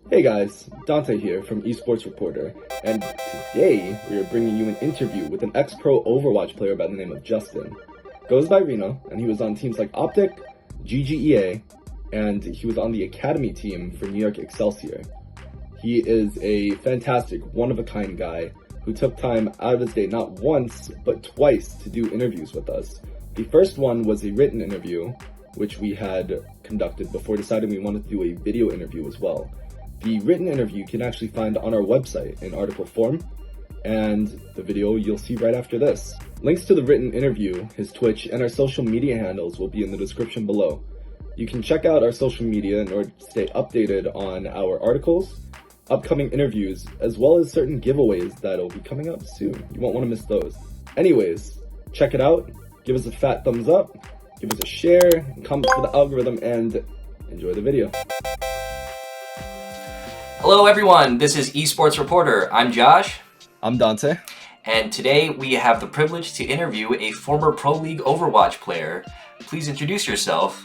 Hey guys, Dante here from Esports Reporter, and today we are bringing you an interview with an ex-pro Overwatch player by the name of Justin. Goes by Reno, and he was on teams like Optic, GGEA, and he was on the Academy team for New York Excelsior. He is a fantastic, one-of-a-kind guy who took time out of his day not once, but twice to do interviews with us. The first one was a written interview, which we had conducted before deciding we wanted to do a video interview as well. The written interview you can actually find on our website in article form, and the video you'll see right after this. Links to the written interview, his Twitch, and our social media handles will be in the description below. You can check out our social media in order to stay updated on our articles, upcoming interviews, as well as certain giveaways that'll be coming up soon. You won't want to miss those. Anyways, check it out, give us a fat thumbs up, give us a share, comment for the algorithm, and enjoy the video. Hello everyone, this is Esports Reporter. I'm Josh. I'm Dante. And today we have the privilege to interview a former Pro League Overwatch player. Please introduce yourself.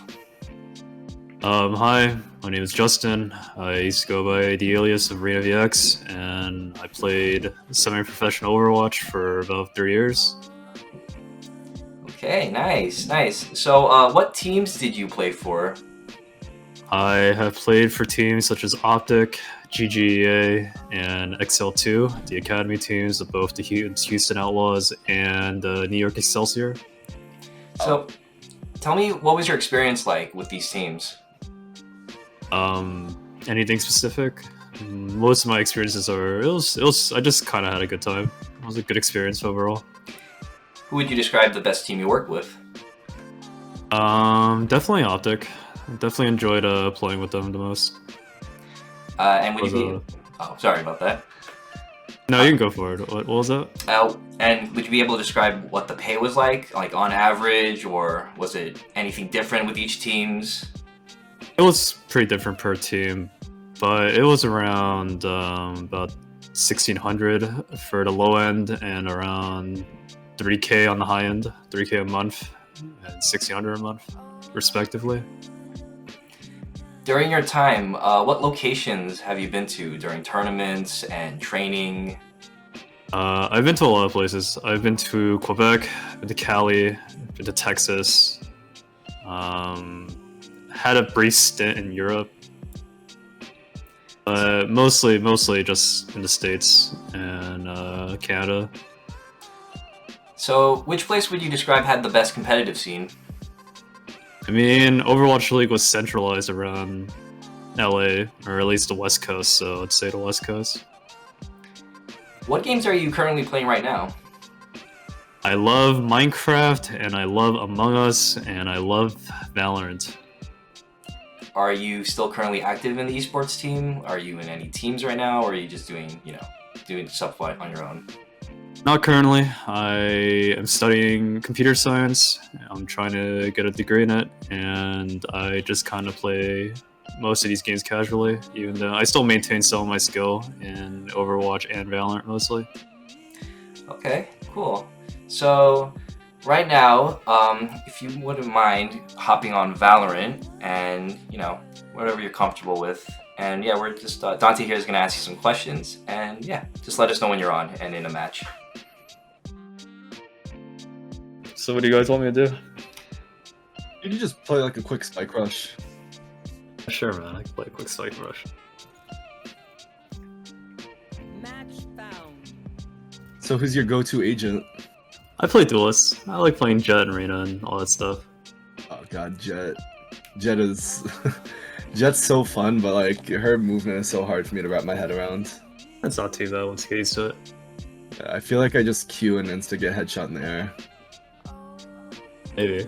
Hi, my name is Justin. I used to go by the alias of RinaVX, and I played semi-professional Overwatch for about 3 years. Okay, nice. So what teams did you play for? I have played for teams such as Optic, GGEA, and XL2, the Academy teams of both the Houston Outlaws and New York Excelsior. So, tell me, what was your experience like with these teams? Anything specific? Most of my experiences are, I just kind of had a good time. It was a good experience overall. Who would you describe the best team you worked with? Definitely Optic. Definitely enjoyed playing with them the most. And would you be... Oh, sorry about that. No, you can go for it. What was that? And would you be able to describe what the pay was like on average, or was it anything different with each team's? It was pretty different per team, but it was around about 1,600 for the low end and around 3K on the high end, 3K a month and 1,600 a month, respectively. During your time, what locations have you been to during tournaments and training? I've been to a lot of places. I've been to Quebec, been to Cali, been to Texas. Had a brief stint in Europe. Mostly just in the States and Canada. So, which place would you describe had the best competitive scene? I mean, Overwatch League was centralized around LA, or at least the West Coast, so I'd say the West Coast. What games are you currently playing right now? I love Minecraft, and I love Among Us, and I love Valorant. Are you still currently active in the esports team? Are you in any teams right now, or are you just doing stuff on your own? Not currently. I am studying computer science. I'm trying to get a degree in it, and I just kind of play most of these games casually, even though I still maintain some of my skill in Overwatch and Valorant mostly. Okay, cool. So, right now, if you wouldn't mind hopping on Valorant and, whatever you're comfortable with. And yeah, we're just, Dante here is going to ask you some questions, and yeah, just let us know when you're on and in a match. So what do you guys want me to do? You can just play like a quick spike rush. Sure, man. I can play a quick spike rush. Match found. So who's your go-to agent? I play duelists. I like playing Jet and Rena and all that stuff. Oh god, Jet. Jet is... Jet's so fun, but like, her movement is so hard for me to wrap my head around. That's not too bad once you get used to it. I feel like I just Q and insta get headshot in the air. Maybe.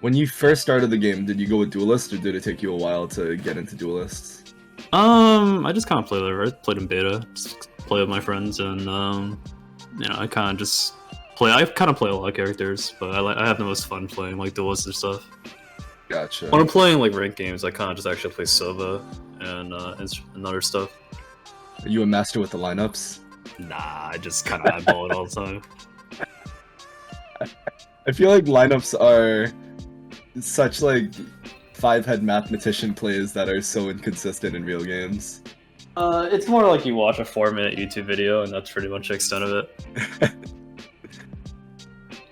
When you first started the game, did you go with duelists, or did it take you a while to get into duelists? I just kind of played in beta, just play with my friends, and I kind of just play. I kind of play a lot of characters, but I have the most fun playing like duelists and stuff. Gotcha. When I'm playing like ranked games, I kind of just actually play Sova and other stuff. Are you a master with the lineups? Nah, I just kind of eyeball it all the time. I feel like lineups are such like five-head mathematician plays that are so inconsistent in real games? It's more like you watch a 4-minute YouTube video, and that's pretty much the extent of it.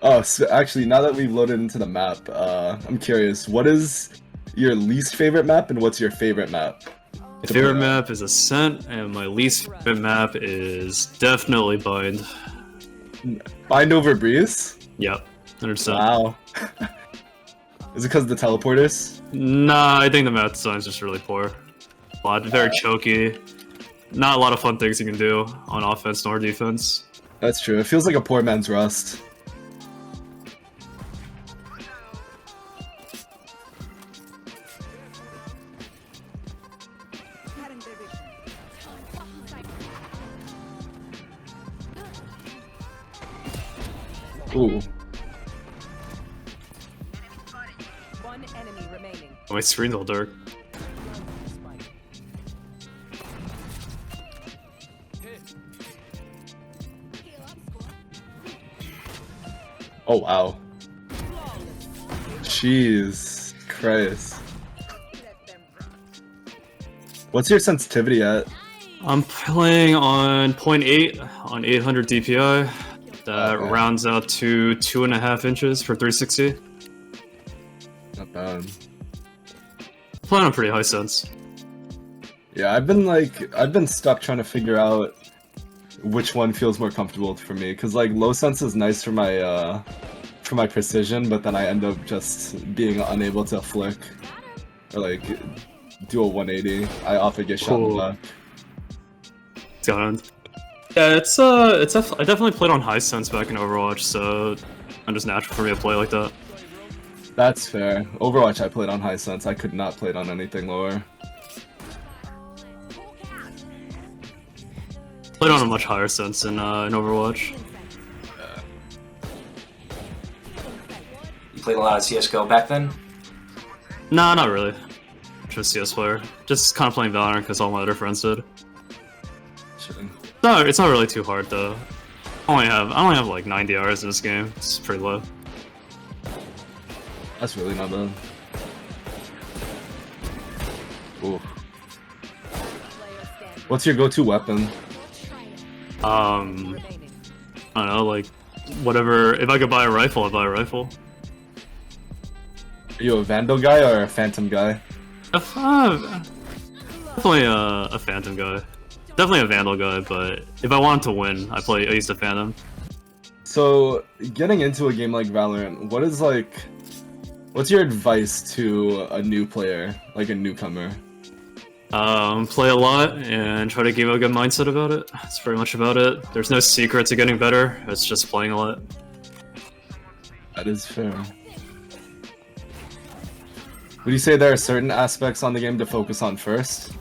Oh, so actually, now that we've loaded into the map, I'm curious, what is your least favorite map and what's your favorite map? My favorite map is Ascent, and my least favorite map is definitely Bind. Bind over Breeze? Yep, 100%. Wow. Is it because of the teleporters? Nah, I think the map design's just really poor. Very choky. Not a lot of fun things you can do on offense nor defense. That's true. It feels like a poor man's Rust. Ooh. One enemy remaining. My screen's all dark. Oh wow. Jeez Christ. What's your sensitivity at? I'm playing on 0.8 on 800 DPI. That Okay. rounds out to 2.5 inches for 360. Not bad. Playing on pretty high sense. Yeah, I've been stuck trying to figure out which one feels more comfortable for me, because like low sense is nice for my precision, but then I end up just being unable to flick or like do a 180. I often get shot in the back. It's got on. Yeah, I definitely played on high sense back in Overwatch, so it's just natural for me to play like that. That's fair. Overwatch I played on high sense. I could not play it on anything lower. Played on a much higher sense in Overwatch. You played a lot of CS:GO back then? Nah, not really. Just CS player. Just kind of playing Valorant because all my other friends did. Sure. No, it's not really too hard though. I only have like 90 hours in this game. It's pretty low. That's really not bad. Ooh. What's your go-to weapon? I don't know, like whatever. If I could buy a rifle, I'd buy a rifle. Are you a Vandal guy or a Phantom guy? Definitely a Phantom guy. Definitely a Vandal guy, but if I wanted to win, I used a Phantom. So, getting into a game like Valorant, what's your advice to a new player, like a newcomer? Play a lot and try to keep a good mindset about it. That's pretty much about it. There's no secret to getting better. It's just playing a lot. That is fair. Would you say there are certain aspects on the game to focus on first?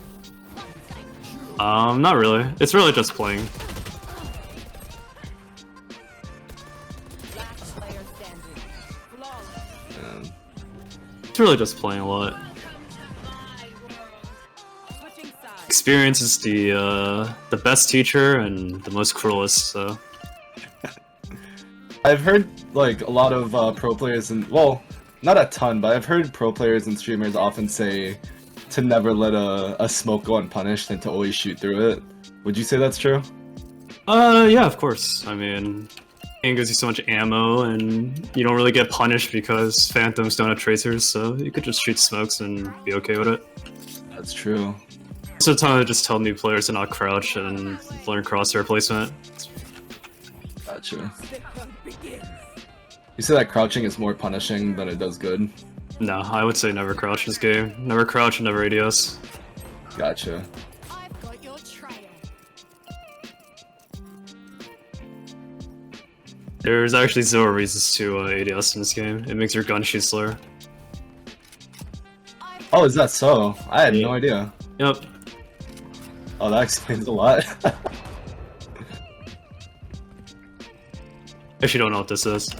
Not really. It's really just playing. Last player standing. Flawless. It's really just playing a lot. Switching sides. Experience is the best teacher and the most cruelest. So I've heard like a lot of pro players, and well, not a ton, but I've heard pro players and streamers often say to never let a smoke go unpunished and to always shoot through it. Would you say that's true? yeah, of course. I mean, game gives you so much ammo, and you don't really get punished because Phantoms don't have tracers, so you could just shoot smokes and be okay with it. That's true. So time to just tell new players to not crouch and learn crosshair placement. Gotcha. You say that crouching is more punishing than it does good? No, I would say never crouch this game. Never crouch and never ADS. Gotcha. I've got your trail. There's actually 0 reasons to ADS in this game. It makes your gun shoot slower. Oh, is that so? I had no idea. Yep. Oh, that explains a lot. Actually don't know what this is.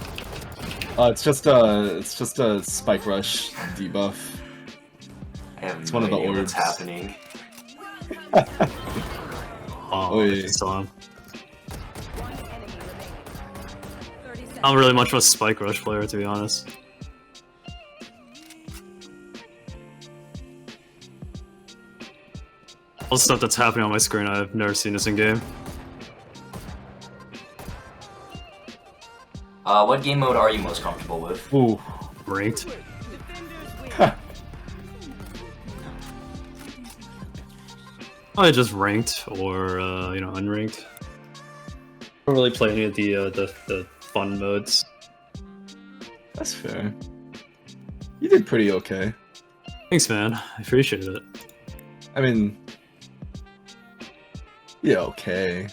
It's just a spike rush debuff. I have It's no one of the idea orbs. what's happening. Oh, Oy. I just saw him. One enemy remaining. 30 seconds. I'm really much of a spike rush player, to be honest. All the stuff that's happening on my screen, I've never seen this in game. What game mode are you most comfortable with? Ooh, ranked. Probably just ranked or you know, unranked. I don't really play any of the fun modes. That's fair. You did pretty okay. Thanks, man. I appreciate it. I mean, yeah, okay.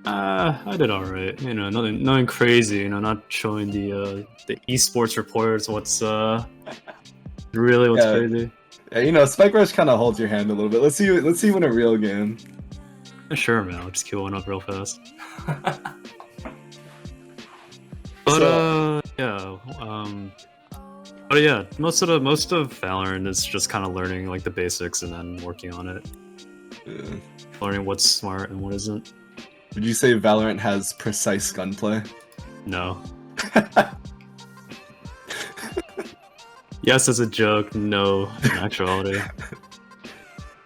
I did alright. You know, nothing crazy. You know, not showing the esports reporters what's really what's Yeah. crazy. Yeah, you know, Spike Rush kind of holds your hand a little bit. Let's see you in a real game. Yeah, sure, man. I'll just queue one up real fast. But yeah, but yeah, most of Valorant is just kind of learning like the basics and then working on it, Yeah. learning what's smart and what isn't. Would you say Valorant has precise gunplay? No. Yes, as a joke. No, in actuality.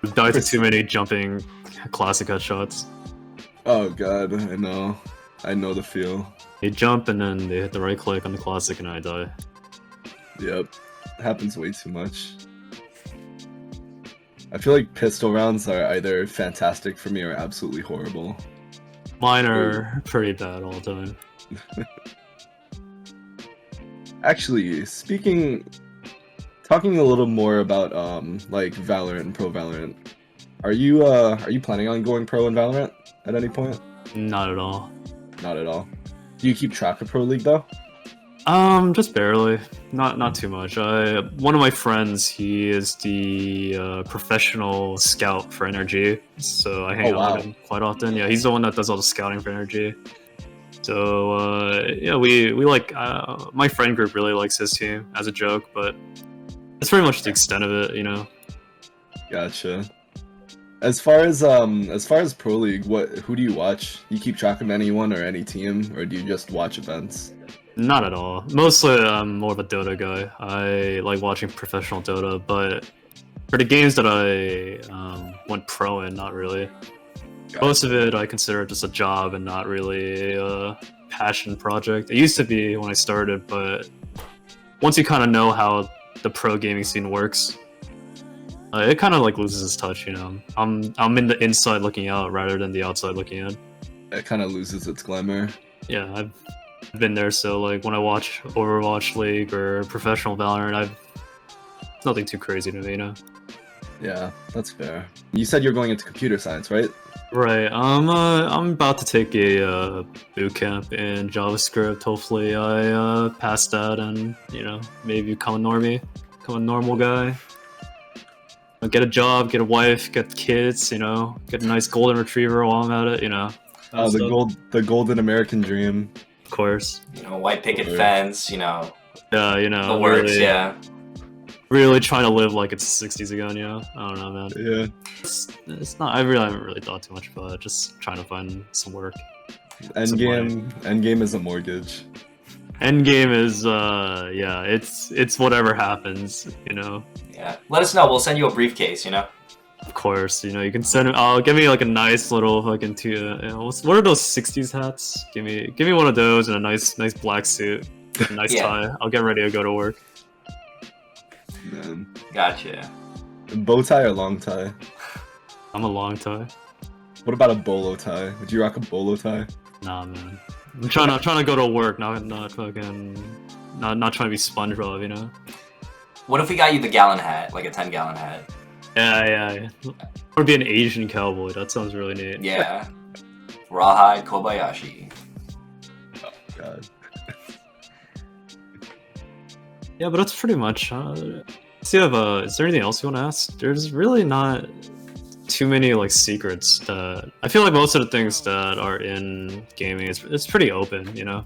I've died to too many jumping classic headshots. Oh god, I know the feel. They jump and then they hit the right click on the classic and I die. Yep, happens way too much. I feel like pistol rounds are either fantastic for me or absolutely horrible. Mine are pretty bad all the time. Actually, talking a little more about like Valorant and Pro Valorant, are you planning on going pro in Valorant at any point? Not at all. Not at all. Do you keep track of Pro League though? Just barely. Not too much. One of my friends, he is the professional scout for NRG, so I hang out with him quite often. Yeah, he's the one that does all the scouting for NRG. So yeah, we like my friend group really likes his team as a joke, but that's pretty much the extent of it, you know. Gotcha. As far as Pro League, who do you watch? You keep track of anyone or any team, or do you just watch events? Not at all. Mostly, I'm more of a Dota guy. I like watching professional Dota, but for the games that I went pro in, not really. Gotcha. Most of it I consider just a job and not really a passion project. It used to be when I started, but once you kind of know how the pro gaming scene works, it kind of like loses its touch, you know. I'm in the inside looking out rather than the outside looking in. It kind of loses its glamour. Yeah, I've been there, so like when I watch Overwatch League or professional Valorant, it's nothing too crazy to me, you know. Yeah, that's fair. You said you're going into computer science, right? Right. I'm about to take a boot camp in JavaScript. Hopefully, I pass that and you know maybe become a normie, become a normal guy. Get a job, get a wife, get kids. You know, get a nice golden retriever while I'm at it. You know. The golden American dream. Of course. You know, white picket fence. You know. Yeah, you know. The works. Really, yeah. Really trying to live like it's the 60s again, you know? I don't know, man. Yeah. It's not. I really haven't really thought too much about it. Just trying to find some work. Endgame is a mortgage. Endgame is yeah. It's whatever happens, you know. Yeah. Let us know. We'll send you a briefcase. You know. Of course, you know you can send it. Oh, give me like a nice little fucking what are those 60s hats? Give me one of those and a nice black suit, a nice tie. I'll get ready to go to work. Man. Gotcha. Bow tie or long tie? I'm a long tie. What about a bolo tie? Would you rock a bolo tie? Nah, man. I'm trying to go to work, not fucking, not trying to be SpongeBob, you know. What if we got you the gallon hat, like a 10-gallon hat? Yeah. Or be an Asian cowboy. That sounds really neat. Yeah. Rawhide Kobayashi. Oh god. Yeah, but that's pretty much. Is there anything else you want to ask? There's really not too many like secrets that I feel like most of the things that are in gaming it's pretty open, you know.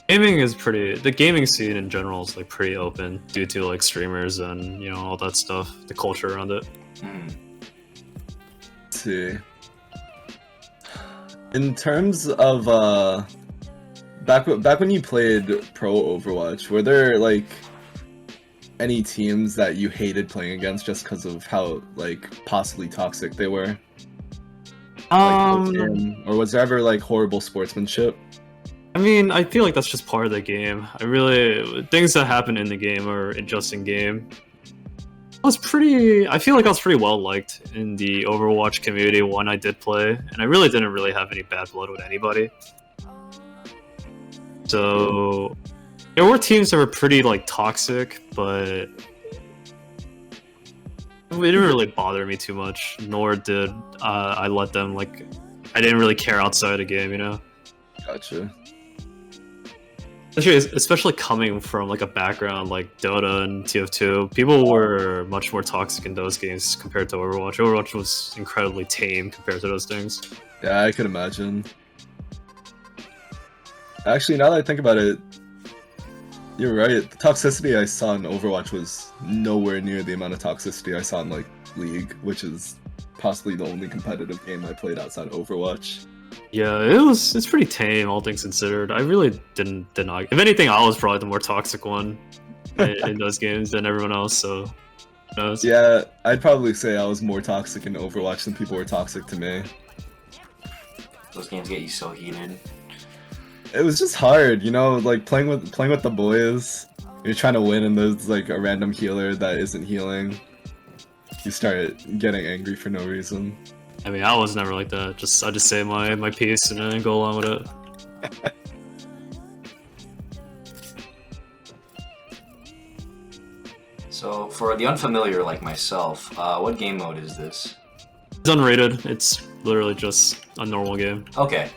The gaming scene in general is like pretty open due to like streamers and you know all that stuff, the culture around it. Let's see. In terms of back when you played Pro Overwatch, were there like any teams that you hated playing against just because of how like possibly toxic they were? Or was there ever like horrible sportsmanship? I mean, I feel like that's just part of the game. Things that happen in the game are just in game. I feel like I was pretty well liked in the Overwatch community when I did play, and I really didn't have any bad blood with anybody. So there were teams that were pretty like toxic, but it didn't really bother me too much. Nor did I let them like. I didn't really care outside the game, you know. Gotcha. Especially coming from like a background like Dota and TF2, people were much more toxic in those games compared to Overwatch. Overwatch was incredibly tame compared to those things. Yeah, I could imagine. Actually, now that I think about it, you're right. The toxicity I saw in Overwatch was nowhere near the amount of toxicity I saw in like League, which is possibly the only competitive game I played outside Overwatch. Yeah, it's pretty tame, all things considered. I really didn't deny. If anything, I was probably the more toxic one in those games than everyone else. So, who knows? Yeah, I'd probably say I was more toxic in Overwatch than people were toxic to me. Those games get you so heated. It was just hard, you know, like playing with the boys. You're trying to win, and there's like a random healer that isn't healing. You start getting angry for no reason. I mean, I was never like that. I just say my piece and then go along with it. So, for the unfamiliar like myself, what game mode is this? It's unrated. It's literally just a normal game. Okay.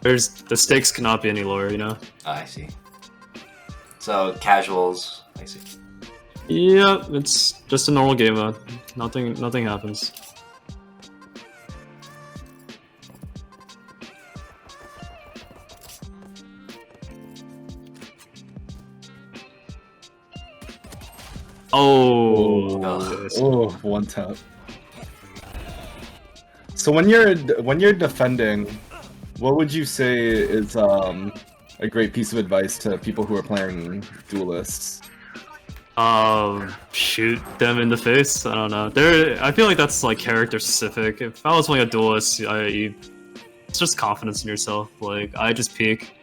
The stakes cannot be any lower, you know? I see. So, casuals, I see. Yeah, it's just a normal game mode. Nothing happens. Oh, one tap. So when you're defending, what would you say is a great piece of advice to people who are playing duelists? Shoot them in the face. I don't know. I feel like that's like character specific. If I was playing a duelist, it's just confidence in yourself. Like I just peek.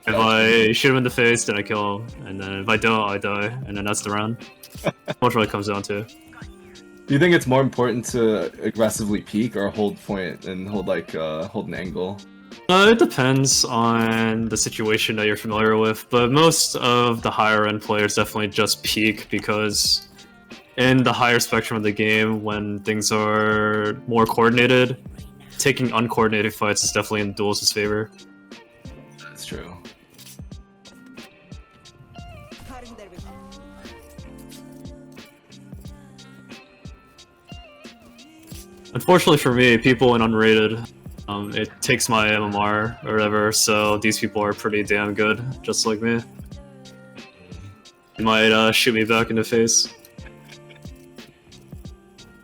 If I shoot him in the face, then I kill him, and then if I don't, I die, and then that's the round. That's what it comes down to. Do you think it's more important to aggressively peek or hold point and hold an angle? It depends on the situation that you're familiar with, but most of the higher end players definitely just peek because in the higher spectrum of the game, when things are more coordinated, taking uncoordinated fights is definitely in duelist's favor. That's true. Unfortunately for me, people in unrated, it takes my MMR or whatever, so these people are pretty damn good, just like me. They might shoot me back in the face.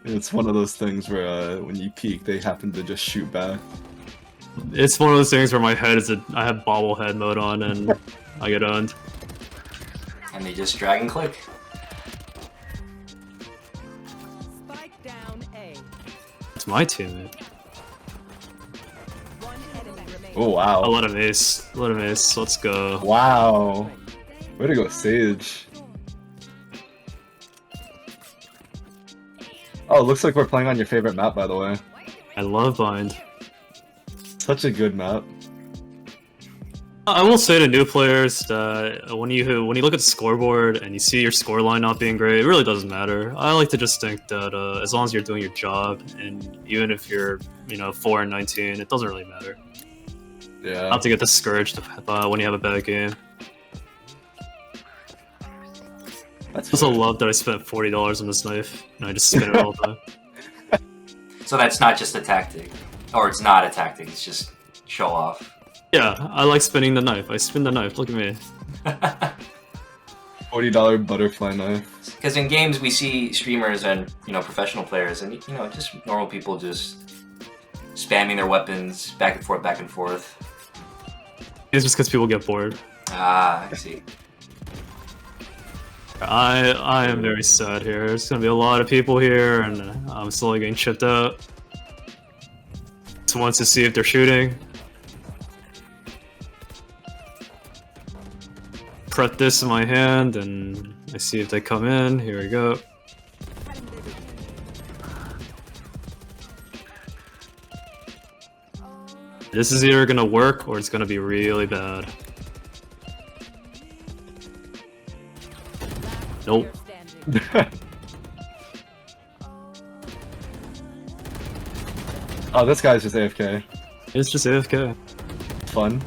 It's one of those things where when you peek, they happen to just shoot back. It's one of those things where my head I have bobblehead mode on and I get owned. And they just drag and click. Spike down A. It's my teammate. One enemy remaining. Oh wow. I'll let him ace. Let him ace. Let's go. Wow. Way to go, Sage. Oh, looks like we're playing on your favorite map, by the way. I love Bind. Such a good map. I will say to new players that when you look at the scoreboard and you see your score line not being great, it really doesn't matter. I like to just think that as long as you're doing your job, and even if you're 4-19, it doesn't really matter. Yeah. Not to get discouraged when you have a bad game. That's I also fair. love that I spent $40 on this knife and I just spin it all the time. So that's not just a tactic. Or it's not a tactic, it's just show off. Yeah, I like spinning the knife. I spin the knife. Look at me. $40 butterfly knife. Because in games we see streamers and professional players and just normal people just spamming their weapons back and forth, back and forth. It's just because people get bored. Ah, I see. I am very sad here. There's gonna be a lot of people here, and I'm slowly getting chipped out. Just wants to see if they're shooting. Prep this in my hand, and I see if they come in. Here we go. This is either gonna work or it's gonna be really bad. Nope. Oh, this guy's just AFK. It's just AFK. Fun.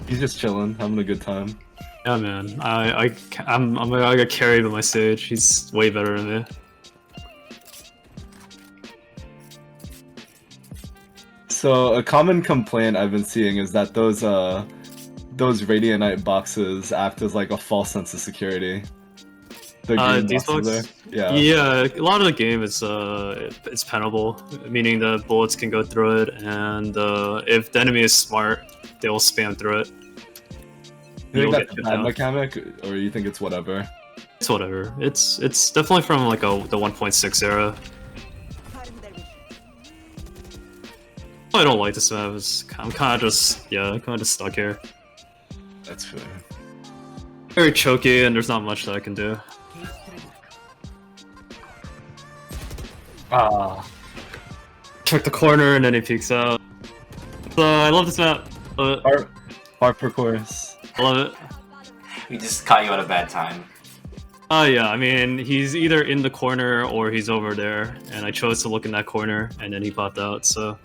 He's just chilling, having a good time. Yeah, man. I got carried by my sage. He's way better than me. So a common complaint I've been seeing is that those Radianite boxes act as like a false sense of security. The green These boxes books? there. Yeah. Yeah, a lot of the game is it's penable, meaning the bullets can go through it, and if the enemy is smart, they will spam through it. You You'll think get that's a chipped bad out. mechanic, or you think it's whatever? It's whatever. It's definitely from like the 1.6 era. I don't like this map. I'm kind of just stuck here. That's fair. Very choky, and there's not much that I can do. Ah. Check the corner, and then he peeks out. So I love this map. Love it. Parkour. I love it. We just caught you at a bad time. Yeah, I mean, he's either in the corner or he's over there, and I chose to look in that corner, and then he popped out, so...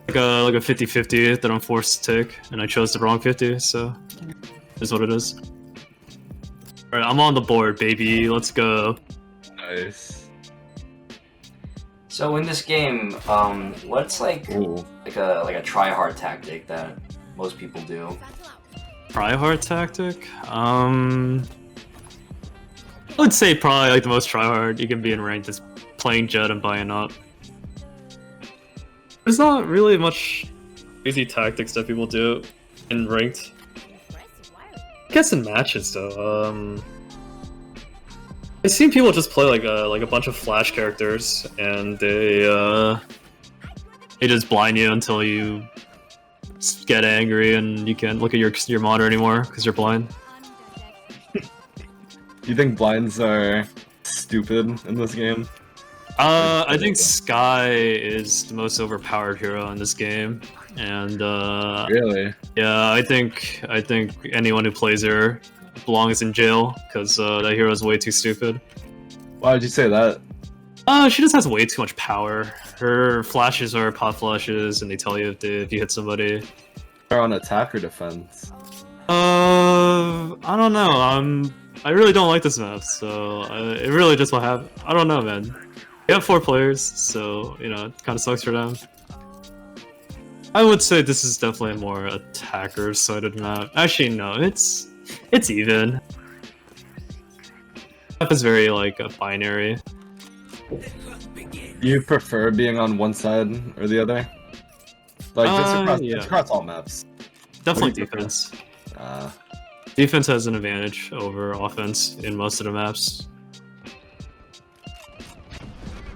Like a 50-50 that I'm forced to take, and I chose the wrong 50, so... Is what it is. Alright, I'm on the board, baby, let's go. Nice. So in this game, what's like Ooh. a try hard tactic that most people do? Try hard tactic? I would say probably like the most try hard you can be in ranked is playing Jet and buying up. There's not really much crazy tactics that people do in ranked. I guess in matches though, I've seen people just play like a bunch of flash characters, and they just blind you until you get angry and you can't look at your monitor anymore because you're blind. You think blinds are stupid in this game? I think Sky is the most overpowered hero in this game, and Really? yeah, I think anyone who plays her belongs in jail because that hero is way too stupid. Why would you say that? She just has way too much power. Her flashes are pop flashes, and they tell you if you hit somebody. Or on attack or defense? I don't know. I really don't like this map, so it really just what happened. I don't know, man. We have 4 players, so you know it kind of sucks for them. I would say this is definitely a more attacker-sided map. Actually, no, it's even. Map is very like a binary. You prefer being on one side or the other? Like just Yeah. across all maps. Definitely What do you prefer? defense. Uh, Defense has an advantage over offense in most of the maps.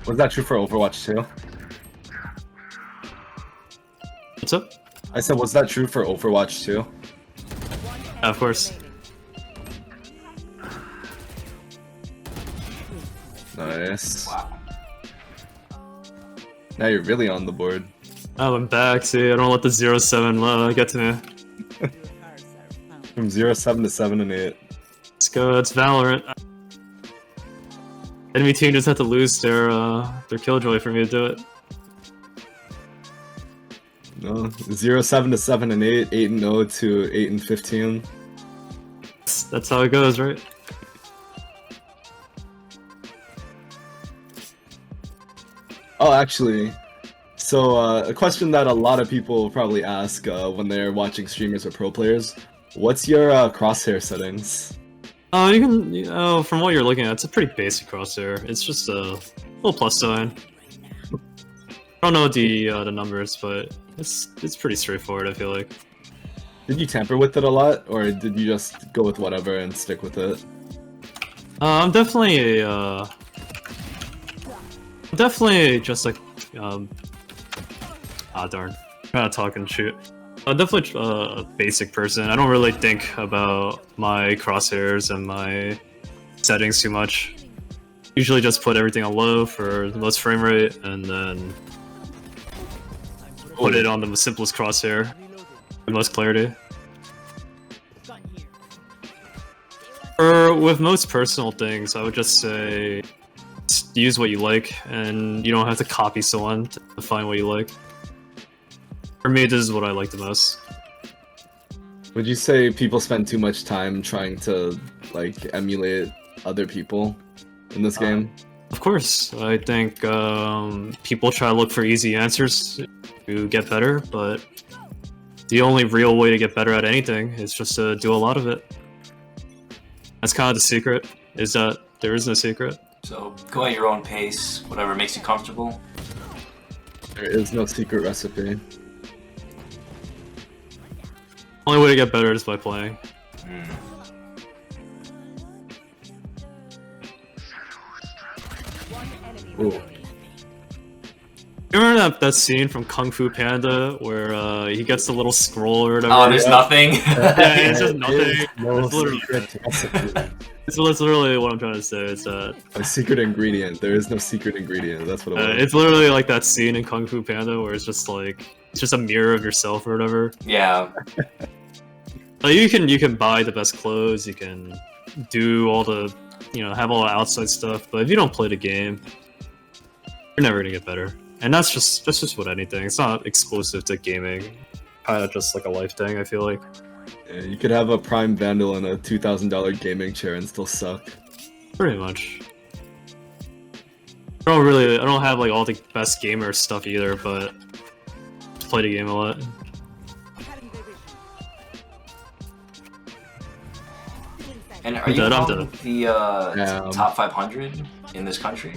was that true for Overwatch too? What's up? I said, was that true for Overwatch too? Yeah, of course. Nice. Wow. Now you're really on the board. Oh, I'm back. See, I don't let the 0-7 get to me. From 0-7 to 7 and 8. Let's go. It's Valorant. Enemy team just had to lose their killjoy for me to do it. No, 0-7 to 7 and 8, 8 and 0 to 8 and 15. That's how it goes, right? Oh, actually, so a question that a lot of people probably ask when they're watching streamers or pro players: what's your crosshair settings? You can, from what you're looking at, it's a pretty basic crosshair. It's just a little plus sign. I don't know the numbers, but it's pretty straightforward, I feel like. Did you tamper with it a lot, or did you just go with whatever and stick with it? I'm definitely just like darn, kind of talk and shoot. I'm definitely a basic person. I don't really think about my crosshairs and my settings too much. Usually just put everything on low for the most frame rate, and then put it on the simplest crosshair for the most clarity. With most personal things, I would just say use what you like, and you don't have to copy someone to find what you like. For me, this is what I like the most. Would you say people spend too much time trying to like emulate other people in this game? Of course, I think people try to look for easy answers to get better, but the only real way to get better at anything is just to do a lot of it. That's kind of the secret, is that there is no secret. So go at your own pace, whatever makes you comfortable. There is no secret recipe. Only way to get better is by playing. Ooh. You remember that scene from Kung Fu Panda where he gets the little scroll or whatever? Oh, there's nothing? Yeah, it's just nothing. No It's literally, secret recipe. it's literally what I'm trying to say. It's that A secret ingredient. There is no secret ingredient. That's what it was. it's literally like that scene in Kung Fu Panda where it's just like it's just a mirror of yourself or whatever. Yeah. Like you can buy the best clothes, you can do all the have all the outside stuff, but if you don't play the game, you're never gonna get better. And that's just what anything. It's not exclusive to gaming. Kind of just like a life thing, I feel like. Yeah, you could have a Prime Vandal and a $2,000 gaming chair and still suck. Pretty much. I don't have like all the best gamer stuff either, but just play the game a lot. And are I'm you dead, I'm among the top 500 in this country?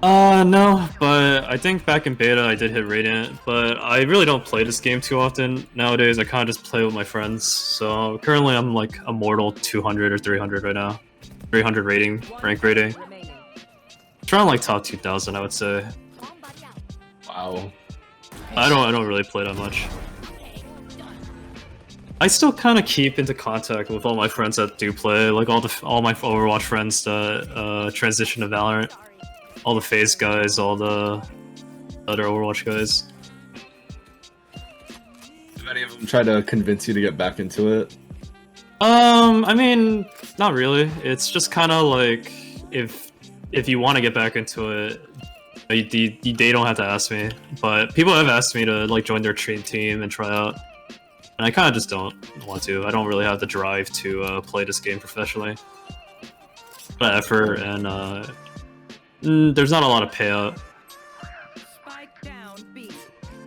No, but I think back in beta I did hit Radiant, but I really don't play this game too often nowadays. I kind of just play with my friends, so currently I'm like Immortal 200 or 300 right now. 300 rank rating. Trying like top 2000, I would say. Wow. I don't really play that much. I still kind of keep into contact with all my friends that do play, like all my Overwatch friends that transition to Valorant. All the FaZe guys, all the other Overwatch guys. Have any of them tried to convince you to get back into it? I mean, not really. It's just kind of like if you want to get back into it, they don't have to ask me. But people have asked me to like join their team and try out, and I kind of just don't want to. I don't really have the drive to play this game professionally. But effort and there's not a lot of payout. Spike down B.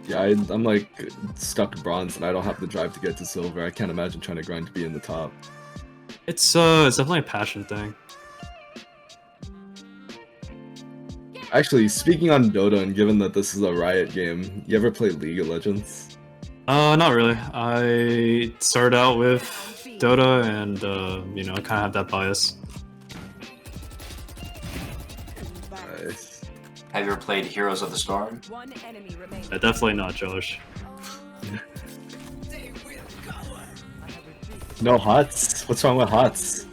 Yeah, I'm like stuck bronze and I don't have the drive to get to silver. I can't imagine trying to grind to be in the top. It's definitely a passion thing. Actually, speaking on Dota, and given that this is a Riot game, you ever play League of Legends? Not really. I started out with Dota, and I kind of have that bias. Nice. Have you ever played Heroes of the Storm? One enemy remaining. Definitely not, Josh. No HOTS? What's wrong with HOTS?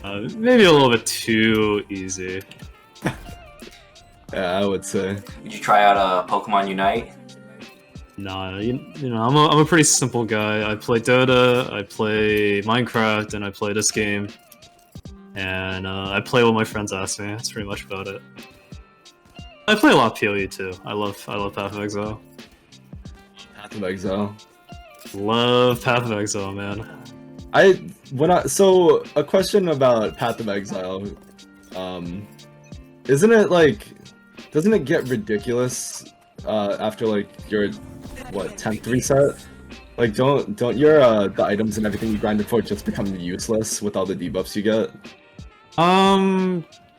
Maybe a little bit too easy. Yeah, I would say. Would you try out Pokemon Unite? Nah, I'm a pretty simple guy. I play Dota, I play Minecraft, and I play this game. And I play what my friends ask me. That's pretty much about it. I play a lot of PoE too. I love Path of Exile. Path of Exile. Love Path of Exile, man. So a question about Path of Exile. Isn't it like, doesn't it get ridiculous after like your 10th reset? Like don't your the items and everything you grinded for just become useless with all the debuffs you get?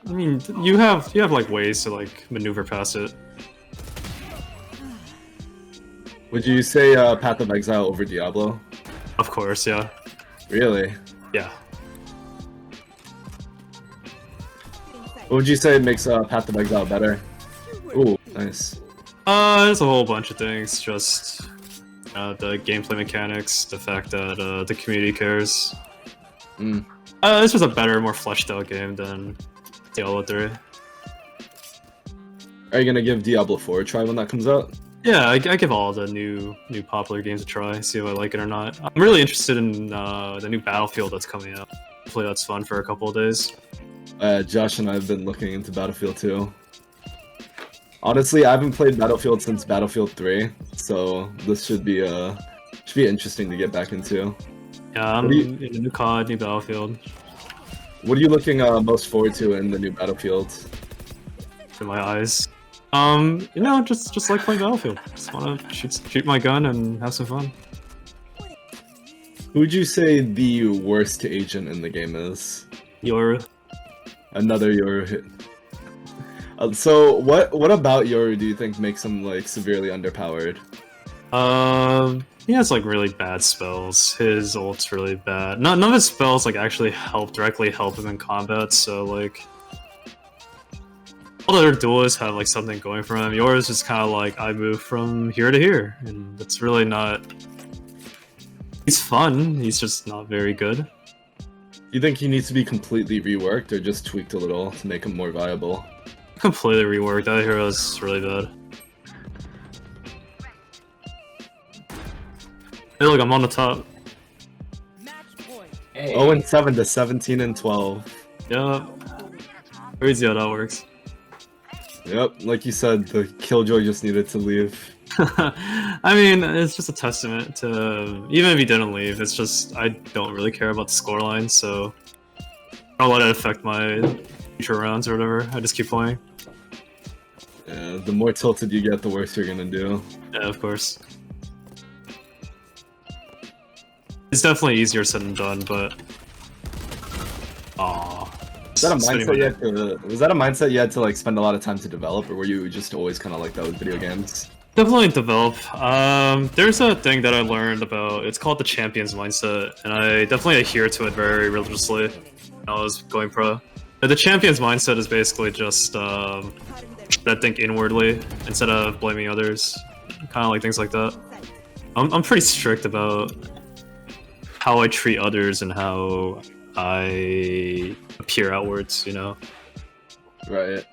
I mean, you have like ways to like maneuver past it. Would you say Path of Exile over Diablo? Of course, yeah. Really? Yeah. What would you say makes Path of Exile better? Ooh, nice. There's a whole bunch of things. Just the gameplay mechanics, the fact that the community cares. Mm. This was a better, more fleshed out game than Diablo 3. Are you gonna give Diablo 4 a try when that comes out? Yeah, I give all the new popular games a try, see if I like it or not. I'm really interested in the new Battlefield that's coming out. Hopefully that's fun for a couple of days. Josh and I have been looking into Battlefield 2. Honestly, I haven't played Battlefield since Battlefield 3, so this should be interesting to get back into. Yeah, I'm in a new COD, new Battlefield. What are you looking most forward to in the new Battlefield? In my eyes. You know, just like playing Battlefield. Just wanna shoot my gun and have some fun. Who would you say the worst agent in the game is? Yoru. Another Yoru. So what about Yoru do you think makes him like severely underpowered? He has like really bad spells. His ult's really bad. None of his spells like actually directly help him in combat. So like, all the other duelists have like something going for him. Yours is kind of like I move from here to here, and it's really not. He's fun. He's just not very good. You think he needs to be completely reworked or just tweaked a little to make him more viable? Completely reworked. That hero is really bad. Hey, look, I'm on the top. Match point. Hey. 0-7 to 17-12. Yeah. Crazy how that works. Yep, like you said, the Killjoy just needed to leave. I mean, it's just a testament to, even if he didn't leave, it's just, I don't really care about the scoreline, so I don't let it affect my future rounds or whatever. I just keep playing. Yeah, the more tilted you get, the worse you're gonna do. Yeah, of course. It's definitely easier said than done, but... Aww. Was that a mindset you had to like spend a lot of time to develop, or were you just always kind of like that with video games? Definitely develop. There's a thing that I learned about, it's called the champion's mindset, and I definitely adhere to it very religiously when I was going pro. But the champion's mindset is basically just try to think inwardly instead of blaming others, kind of like things like that. I'm pretty strict about how I treat others and how I appear outwards, you know? Right.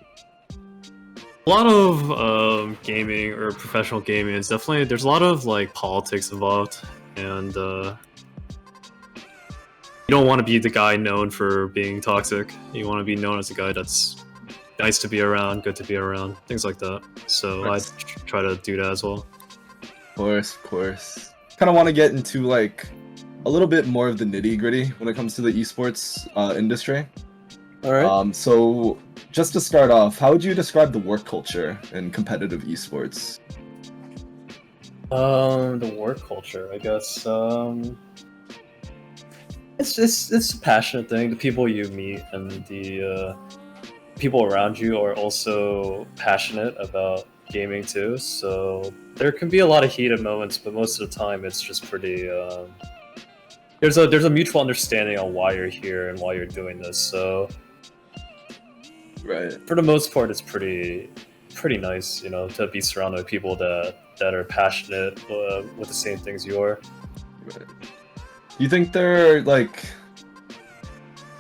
A lot of gaming or professional gaming is definitely, there's a lot of like politics involved, and you don't want to be the guy known for being toxic. You want to be known as a guy that's nice to be around, good to be around, things like that. So I try to do that as well. Of course. Kind of want to get into like a little bit more of the nitty gritty when it comes to the esports industry. All right. So just to start off, how would you describe the work culture in competitive esports? The work culture, I guess. It's a passionate thing. The people you meet and the people around you are also passionate about gaming too. So there can be a lot of heated moments, but most of the time it's just pretty. There's a mutual understanding on why you're here and why you're doing this. So. Right. For the most part, it's pretty nice, you know, to be surrounded by people that are passionate with the same things you are. Right. You think they're like,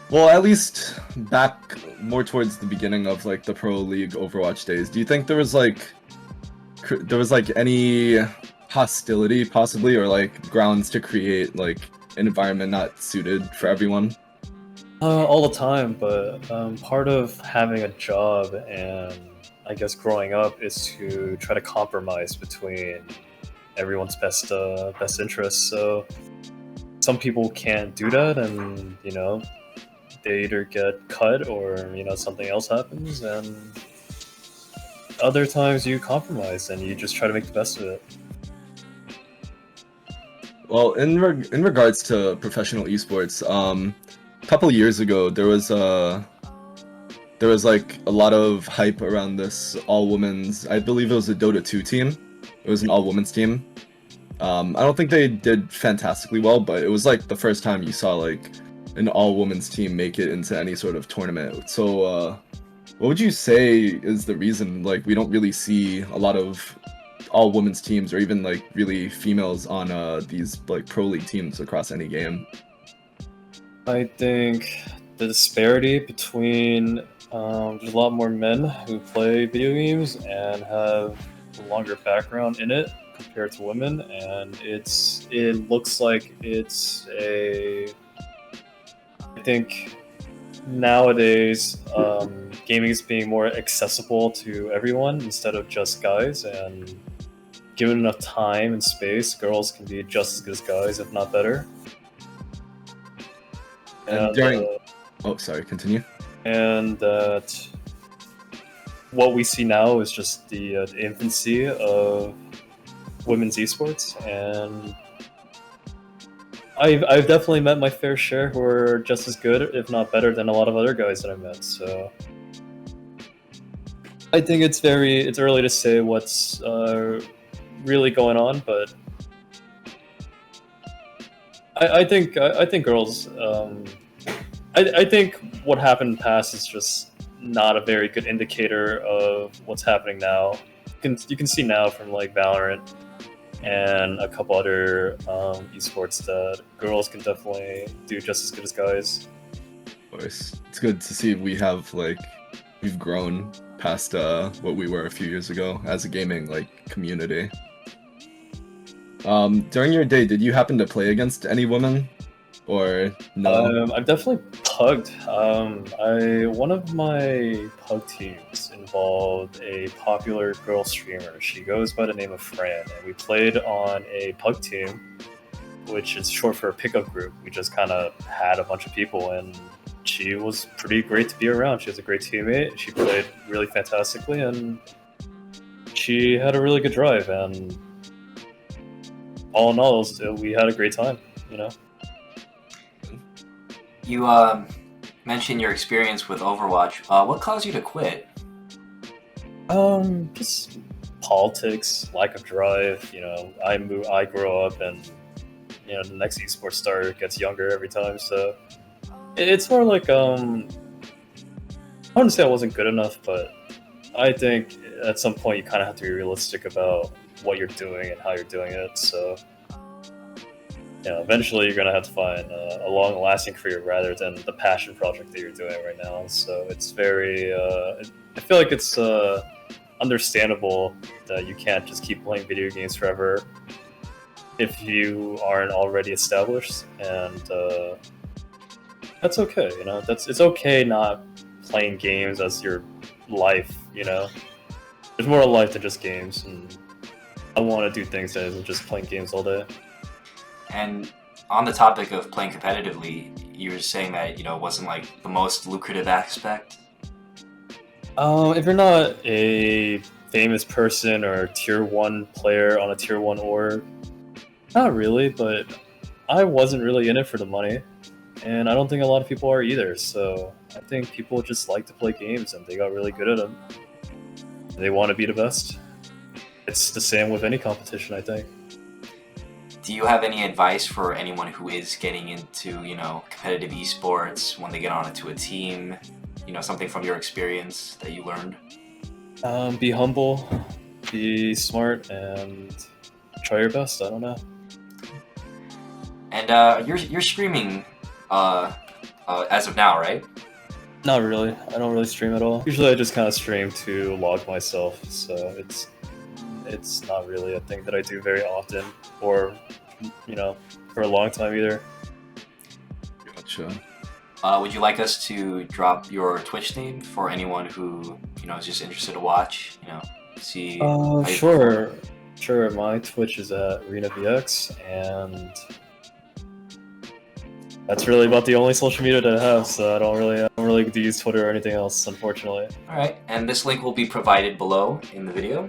well, at least back more towards the beginning of like the Pro League Overwatch days, do you think there was like any hostility possibly, or like grounds to create like an environment not suited for everyone? All the time, but part of having a job and I guess growing up is to try to compromise between everyone's best interests. So some people can't do that, and you know, they either get cut or you know something else happens, and other times you compromise and you just try to make the best of it. Well, in regards to professional esports, a couple years ago there was like a lot of hype around this all-women's, I believe it was a Dota 2 team. It was an all-women's team. I don't think they did fantastically well, but it was like the first time you saw like an all-women's team make it into any sort of tournament. So, what would you say is the reason like we don't really see a lot of all-women's teams or even like really females on these like pro league teams across any game? I think the disparity between there's a lot more men who play video games and have a longer background in it compared to women, and it looks like I think nowadays gaming is being more accessible to everyone instead of just guys, and given enough time and space, girls can be just as good as guys, if not better. And during oh, sorry, continue. And that what we see now is just the infancy of women's esports, and I've definitely met my fair share who are just as good, if not better, than a lot of other guys that I met. So I think it's early to say what's really going on, but I think girls. I think what happened in the past is just not a very good indicator of what's happening now. You can see now from like Valorant and a couple other esports that girls can definitely do just as good as guys. Of course, it's good to see we've grown past what we were a few years ago as a gaming like community. During your day, did you happen to play against any women, or no? I've definitely pugged. One of my pug teams involved a popular girl streamer. She goes by the name of Fran, and we played on a pug team, which is short for a pickup group. We just kind of had a bunch of people, and she was pretty great to be around. She was a great teammate. She played really fantastically, and she had a really good drive. And all in all, we had a great time, you know? You mentioned your experience with Overwatch. What caused you to quit? Just politics, lack of drive. You know, I grow up, and you know the next esports star gets younger every time. So it's more like I wouldn't say I wasn't good enough, but I think at some point you kind of have to be realistic about what you're doing and how you're doing it. So you know, eventually you're gonna have to find a long-lasting career rather than the passion project that you're doing right now. So it's very, I feel like it's understandable that you can't just keep playing video games forever if you aren't already established, and that's okay. You know, it's okay not playing games as your life. You know, there's more to life than just games, and I want to do things that isn't just playing games all day. And on the topic of playing competitively, you were saying that, you know, it wasn't like the most lucrative aspect. If you're not a famous person or a tier 1 player on a tier 1 org, not really, but I wasn't really in it for the money, and I don't think a lot of people are either. So I think people just like to play games, and they got really good at them. They want to be the best. It's the same with any competition, I think. Do you have any advice for anyone who is getting into, you know, competitive esports when they get onto a team? You know, something from your experience that you learned? Be humble, be smart, and try your best. I don't know. And you're streaming as of now, right? Not really. I don't really stream at all. Usually I just kind of stream to log myself, so it's not really a thing that I do very often, or, you know, for a long time either. Gotcha. Would you like us to drop your Twitch name for anyone who, you know, is just interested to watch, you know, see? Sure. Sure. My Twitch is at RinaVX, and that's really about the only social media that I have. So I don't really get to use Twitter or anything else, unfortunately. All right, and this link will be provided below in the video.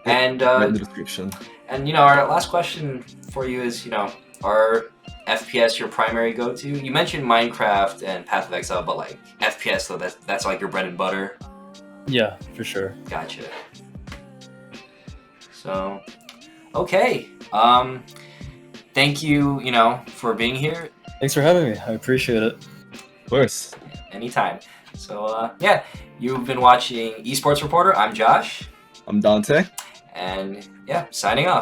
And right in the description. And you know, our last question for you is, you know, are FPS your primary go-to? You mentioned Minecraft and Path of Exile, but like FPS though, that's like your bread and butter. Yeah, for sure. Gotcha. So, Okay. Thank you, for being here. Thanks for having me. I appreciate it. Of course. Anytime. So, yeah, you've been watching Esports Reporter. I'm Josh. I'm Dante. And, yeah, signing off.